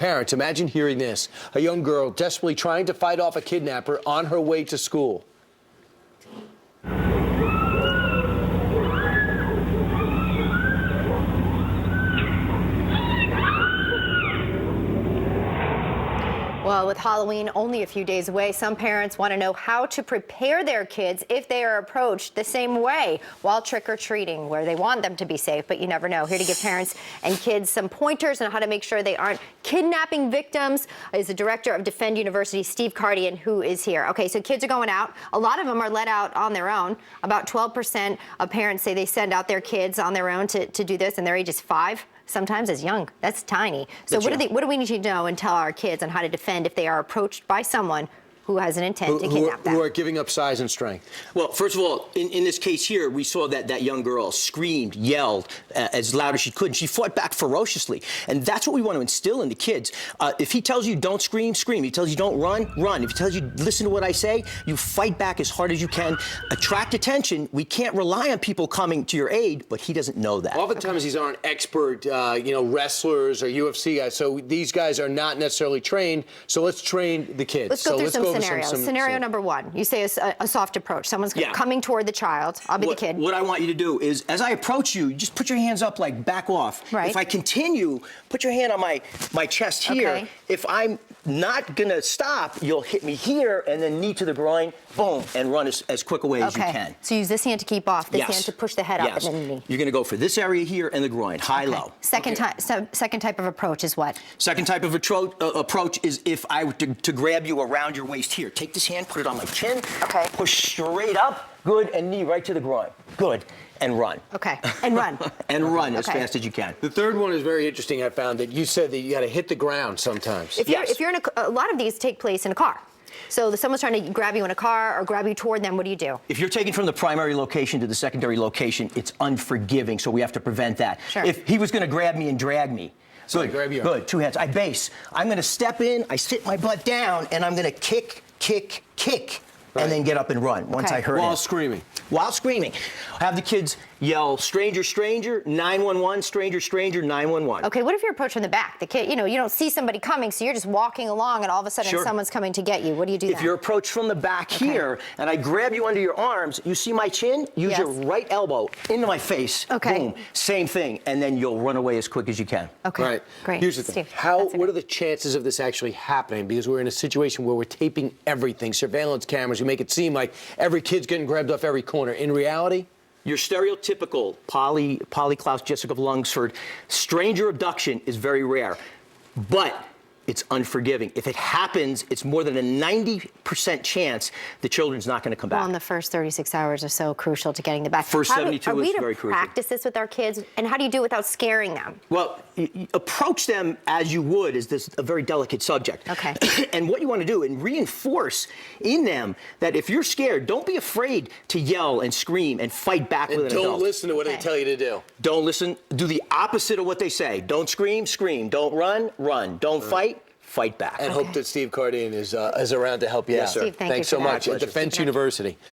parents, imagine hearing this. A young girl desperately trying to fight off a kidnapper on her way to school. Well, with Halloween only a few days away, some parents want to know how to prepare their kids if they are approached the same way while trick-or-treating, where they want them to be safe, but you never know. Here to give parents and kids some pointers on how to make sure they aren't kidnapping victims is the director of Defend University, Steve Kardian, who is here. Okay, so kids are going out. A lot of them are let out on their own. About 12% of parents say they send out their kids on their own to do this, and their age is 5. Sometimes as young. That's tiny. So what do we need to know and tell our kids on how to defend if they are approached by someone who has an intent to kidnap them? Who are giving up size and strength. Well, first of all, in this case here, we saw that young girl screamed, yelled as loud as she could, and she fought back ferociously. And that's what we want to instill in the kids. If he tells you don't scream, scream. If he tells you don't run, run. If he tells you listen to what I say, you fight back as hard as you can. Attract attention. We can't rely on people coming to your aid, but he doesn't know that. Oftentimes these aren't expert, wrestlers or UFC guys, so these guys are not necessarily trained, so let's train the kids. Let's go through some scenarios. Scenario number one, you say a soft approach. Someone's coming toward the child. I'll be the kid. What I want you to do is, as I approach you, just put your hands up, like back off. Right. If I continue, put your hand on my chest here. Okay. If I'm not gonna stop, you'll hit me here and then knee to the groin, boom, and run as quick away as you can. So use this hand to keep off, this hand to push the head up, and then the knee. You're gonna go for this area here and the groin, high-low. Second type of approach is what? Second type of approach is if I were to grab you around your waist here. Take this hand, put it on my chin, push straight up, good, and knee right to the groin, good, and run. Okay, and run. And run as fast as you can. The third one is very interesting. I found that you said that you got to hit the ground sometimes. If you're in a lot of these take place in a car. So someone's trying to grab you in a car or grab you toward them, what do you do? If you're taking from the primary location to the secondary location, it's unforgiving, so we have to prevent that. Sure. If he was going to grab me and drag me, Good. Good. 2 hands. I base. I'm going to step in, I sit my butt down, and I'm going to kick, and then get up and run once I heard it. While screaming. While screaming. Have the kids yell, stranger, stranger, 911, stranger, stranger, 911. Okay, what if you're approached from the back? The kid, you don't see somebody coming, so you're just walking along, and all of a sudden someone's coming to get you. What do you do then? If you're approached from the back here, and I grab you under your arms, you see my chin? Use your right elbow into my face. Boom. Same thing, and then you'll run away as quick as you can. Okay. Right. Great. Here's the thing. What are the chances of this actually happening? Because we're in a situation where we're taping everything, surveillance cameras. We make it seem like every kid's getting grabbed off every corner. In reality, your stereotypical Polly Klaus, Jessica Lungsford, stranger abduction is very rare, but it's unforgiving. If it happens, it's more than a 90% chance the children's not going to come back. Well, and the first 36 hours are so crucial to getting them back. First 72 is very crucial. Are we to practice this with our kids, and how do you do it without scaring them? Well, approach them as you would. Is this a very delicate subject? Okay. And what you want to do and reinforce in them that if you're scared, don't be afraid to yell and scream and fight back with an adult. Don't listen to what they tell you to do. Don't listen. Do the opposite of what they say. Don't scream, scream. Don't run, run. Don't fight back. And hope that Steve Kardian is around to help you out. Yes, sir. Steve, thank you Thanks so for that. much. At Defense University.